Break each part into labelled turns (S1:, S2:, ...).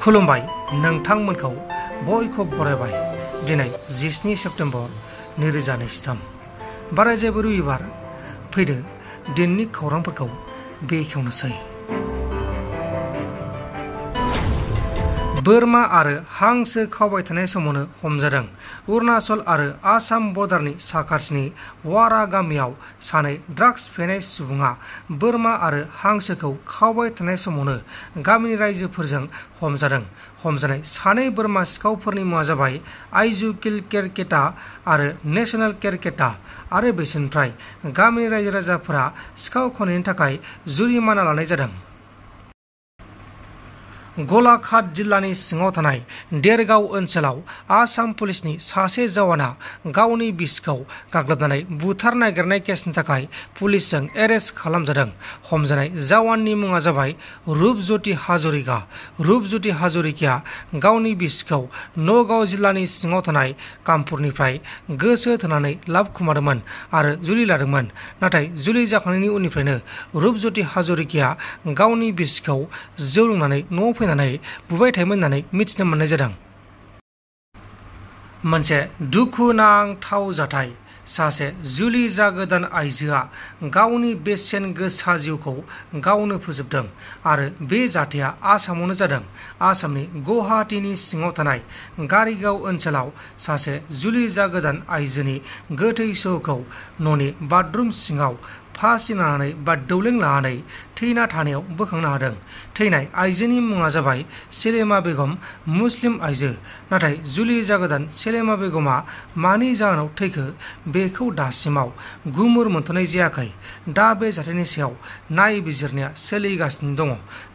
S1: खुलुमबाय नोंथांमोनखौ बयखौ बरायबाय दिनै 17 सेप्तेम्बर 2023 बाराय जेबो रबिबार फैदो दिननि खौरांफोरखौ बेखेवनोसै। बोरमा आरो हांसो खावबाय थानाय समावनो हमजादों। अरुणाचल आरो आसाम बर्डारनि साखाथिनि वारा गामियाव सानै ड्राग्स फेनाय सुबुङा बोरमा आरो हांसोखौ खावबाय थानाय समावनो गामिनि रायजोफोरजों हमजादों। हमजानाय सानै बोरमा सिखावफोरनि मुङा जाबाय आइजु किल केरकेटा आरो नेशनेल केरकेटा आरो बिसोरनिफ्राय गामिनि रायजो राजाफोरा सिखाव खावनायनि थाखाय जुरिमाना लानाय जादों। गलाघाट जिल्लानि सिङाव थानाय देरगाव ओनसोलाव आसाम पुलिसनि सासे जवाना गावनि बिसिखौ गाग्लोबनानै बुथार नागिरनाय केसनि थाखाय पुलिसजों एरेस्ट खालामजादों। हमजानाय जवाननि मुङा जाबाय रुपज्योति हाजरिका। रुपज्योति हाजरिकाया गावनि बिसिखौ नगाव जिल्लानि सिङाव थानाय कामपुरनिफ्राय गोसो थोनानै लाबोखुमादोंमोन आरो जुलि लादोंमोन। नाथाय जुलि जाखांनायनि उननिफ्रायनो रुपज्योति हाजरिकाया गावनि बिसिखौ जौ लोंनानै न'आव फैनानै बुबाय थायोमोन होननानै मिथिनो मोननाय जादों। मोनसे दुखुनांथाव जाथाय। सासे जुलि जागोदान आइजोआ गावनि बेसेन गोसा जिउखौ गावनो फोजोबदों आरो बे जाथाया आसामावनो जादों। आसामनि गुवाहाटीनि सिङाव थानाय गारिगाव ओनसोलाव सासे जुलि जागोदान आइजोनि गोथै सहखौ न'नि बाथरुम सिङाव फासि लानानै बा दौलें लानानै थैना थानायाव बोखांनो हादों। थैनाय आइजोनि मुङा जाबाय सेलेमा बेगम, मुस्लिम आइजो। नाथाय जुलि जागोदान सेलेमा बेगमा मानि जाहोनाव थैखो बेखौ दासिमाव गुमुर मोनथ'नाय जायाखै। दा बे जाथायनि सायाव नायबिजिरनाया सोलिगासिनो दङ।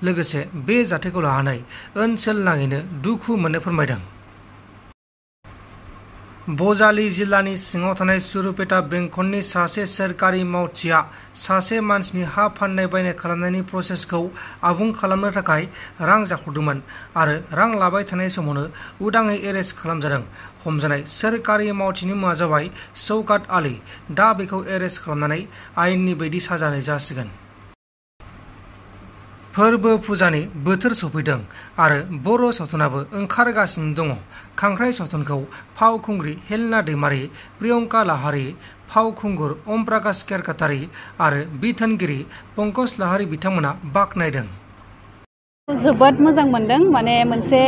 S1: लोगोसे बे जाथायखौ लानानै ओनसोल नाङैनो दुखु मोननाय फोरमायदों। बजालि जिल्लानि सिङाव थानाय सुरुपेटा बेंखननि सासे सोरखारि मावथिआ सासे मानसिनि हा फाननाय बायनाय खालामनायनि प्रसेसखौ आबुं खालामनो थाखाय रां जाख्ल'दोंमोन आरो रां लाबाय थानाय समावनो उदाङै एरेस्ट खालामजादों। हमजानाय सोरखारि मावथिनि मुङा जाबाय शौकात आली। दा बेखौ एरेस्ट खालामनानै आयेननि बायदि साजा होनाय जासिगोन। फोरबो फुजानि बोथोर सफैदों आरो बर' सावथुनाबो ओंखारगासिनो दङ। खांख्राइ सावथुनखौ फावखुंग्रि हेलेना दैमारि, प्रियंका लाहारी, फावखुंगुर अम प्रकाश केरकातारि आरो बिथोनगिरि पंकज लाहारी बिथांमोना बाख्नायदों।
S2: जोबोद मोजां मोनदों। माने मोनसे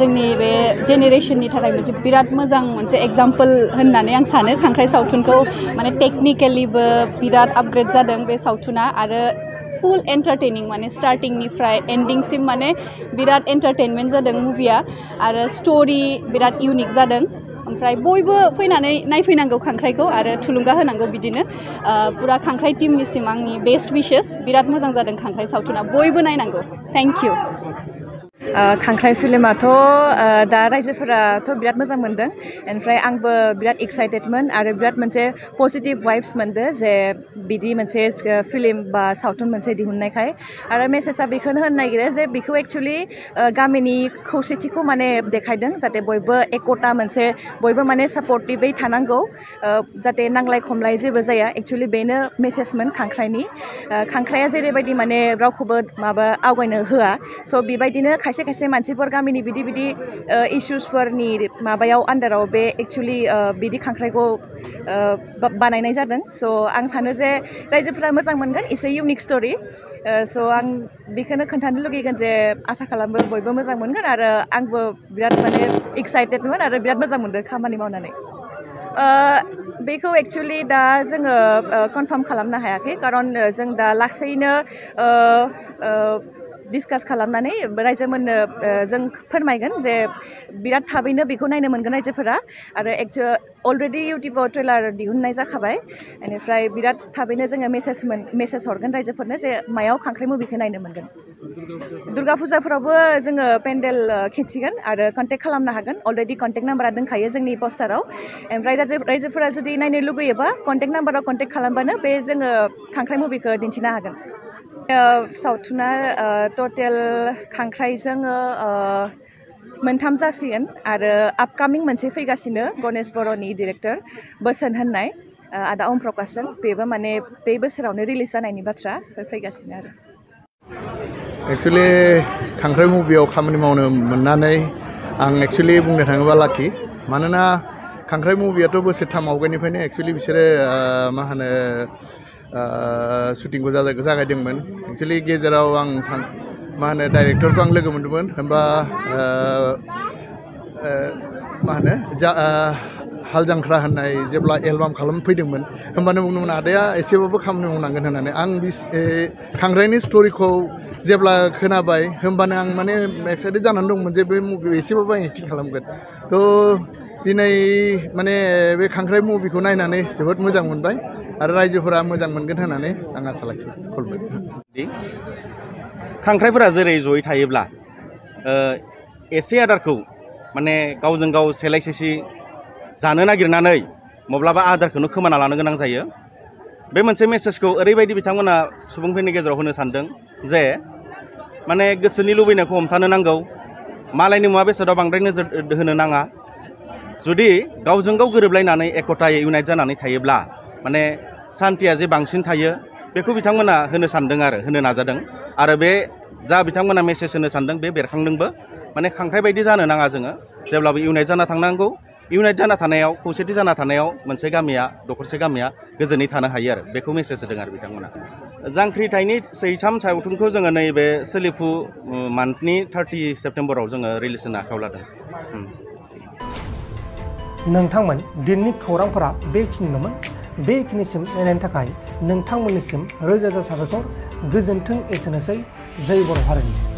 S2: जोंनि बे जेनेरेशननि थाखाय मोनसे बिराद मोजां मोनसे एग्जाम्पल होननानै आं सानो। खांख्राइ सावथुनखौ माने टेक्निकेलिबो बिराद आपग्रेड जादों बे सावथुना आरो फुल एन्टारटेनिं माने स्टार्टिंनिफ्राय एन्डिंसिम माने बिराद एन्टारटेनमेन्ट जादों मुभिया आरो स्ट'रि बिराद इउनिक जादों। ओमफ्राय बयबो फैनानै नायफैनांगौ खांख्राइखौ आरो थुलुंगा होनांगौ। बिदिनो पुरा खांख्राइ टीमनिसिम आंनि बेस्ट विशेस। बिराद मोजां जादों खांख्राइ सावथुना, बयबो नायनांगौ। Thank you.
S3: खांख्राइ फिल्माथ' दा रायजोफोराथ' बिराद मोजां मोनदों। ओमफ्राय आंबो बिराद एक्साइटेडमोन आरो बिराद मोनसे पजिटिभ वाइब्स मोनदों जे बिदि मोनसे फिल्म बा सावथुन मोनसे दिहुननायखाय। आरो मेसेजआ बेखौनो होनो नागिरो जे बेखौ एक्सुवेलि गामिनि खौसेथिखौ माने देखायदों जाहाथे बयबो एकता मोनसे बयबो माने सापर्टिभै थानांगौ जाहाथे नांलाय खमलाय जेबो जाया। एक्सुवेलि बेनो मेसेजमोन खांख्राइनि। खांख्राइया जेरैबायदि माने रावखौबो माबा आवगायनो होआ, स' बेबायदिनो खायसे खायसे मानसिफोर गामिनि बिदि इस्युसफोरनि माबायाव आन्दाराव बे एक्सुवेलि बिदि खांख्राइखौ बानायनाय जादों। स' आं सानो जे रायजोफोरा मोजां मोनगोन। इसे इउनिक स्ट'रि। स' आं बेखौनो खोन्थानो लुगैगोन जे आसा खालामो बयबो मोजां मोनगोन आरो आंबो बिराद माने एक्साइटेडमोन आरो बिराद मोजां मोनदों खामानि मावनानै। बेखौ एक्सुवेलि दा जोङो कनफार्म खालामनो हायाखै खारन जों दा लासैनो डिसकास खालामनानै रायजोमोननो जों फोरमायगोन जे बिराद थाबैनो बेखौ नायनो मोनगोन रायजोफोरा। आरो अलरेडि इउटिउबाव ट्रेलार दिहुननाय जाखाबाय। बेनिफ्राय बिराद थाबैनो जोङो मेसेज हरगोन रायजोफोरनो जे मायाव खांख्राइ मुभिखौ नायनो मोनगोन। दुर्गा फुजाफोरावबो जोङो पेन्डेल खिन्थिगोन आरो कन्टेक्ट खालामनो हागोन। अलरेडि कन्टेक्ट नाम्बारा दंखायो जोंनि पस्टाराव। ओमफ्राय रायजोफोरा जुदि नायनो लुगैयोबा कन्टेक्ट नाम्बाराव कन्टेक्ट खालामबानो बे जोङो खांख्राइ मुभिखौ दिन्थिनो हागोन। सावथुना टटेल खांख्राइजों मोनथाम जासिगोन आरो आपकामिं मोनसे फैगासिनो गणेश बर'नि डिरेक्टर बोसोन होननाय आदा अम प्रकाशजों। बेबो माने बे बोसोरावनो रिलिज जानायनि बाथ्रा फैगासिनो आरो।
S4: एक्चुअली खांख्राइ मुभियाव खामानि मावनो मोननानै आं एक्चुअली बुंनो थाङोबा लाखि मानोना खांख्राइ मुभियाथ' बोसोरथाम आवगायनिफ्रायनो एक्चुअली बिसोरो मा होनो शुटिंखौ जागायदोंमोन एक्चुअली गेजेराव आं मा होनो डाइरेक्टरखौ आं लोगो मोन्दोंमोन होनबा मा होनो हाल जांख्रा होननाय जेब्ला एलबाम खालामफैदोंमोन होमबानो बुंदोंमोन आदाया एसेबाबो खामानि मावनांगोन होननानै आं खांख्राइनि स्ट'रिखौ जेब्ला खोनाबाय होमबानो आं माने एक्साइटेड जानानै दंमोन जे बे मुभियाव एसेबाबो आं एक्टिं खालामगोन थ' दिनै माने बे खांख्राइ मुभिखौ नायनानै जोबोद मोजां मोनबाय आरो रायजोफोरा मोजां मोनगोन होननानै आं आसा लाखियो।
S5: खांख्राइफोरा जेरै जयै थायोब्ला एसे आदारखौ माने गावजों गाव सेलायसेसि जानो नागिरनानै माब्लाबा आदारखौनो खोमाना लानो गोनां जायो। बे मोनसे मेसेजखौ ओरैबायदि बिथांमोना सुबुंफोरनि गेजेराव होनो सानदों जे माने गोसोनि लुबैनायखौ हमथानो नांगौ, मालायनि मुवा बेसादाव बांद्राय नोजोर होनो नाङा। जुदि गावजों गाव गोरोबलायनानै एकतायै इउनाइट जानानै थायोब्ला माने सान्थिया जे बांसिन थायो बेखौ बिथांमोना होनो सानदों आरो होनो नाजादों आरो बे जा बिथांमोना मेसेज होनो सानदों बे बेरखांदोंबो। माने खांख्राइ बायदि जानो नाङा जोङो जेब्लाबो इउनाइट जाना थांनांगौ। इउनाइट जाना थानायाव खौसेथि जाना थानायाव मोनसे गामिया दखरसे गामिया गोजोनै थानो हायो आरो बेखौ मेसेज होदों आरो बिथांमोना। जांख्रिथायनि सैथाम सावथुनखौ जोङो नैबे सोलिफु मान्थनि 30 सेप्तेम्बराव जोङो रिलिज होनो आखायाव लादों।
S1: नोंथांमोन दिननि खौरांफोरा बेखिनिल'मोन। बेखिनिसिम नायनायनि थाखाय नोंथांमोननिसिम रोजा रोजा साबायखर। गोजोन्थों। एसेनोसै। जय बर' हारिनि।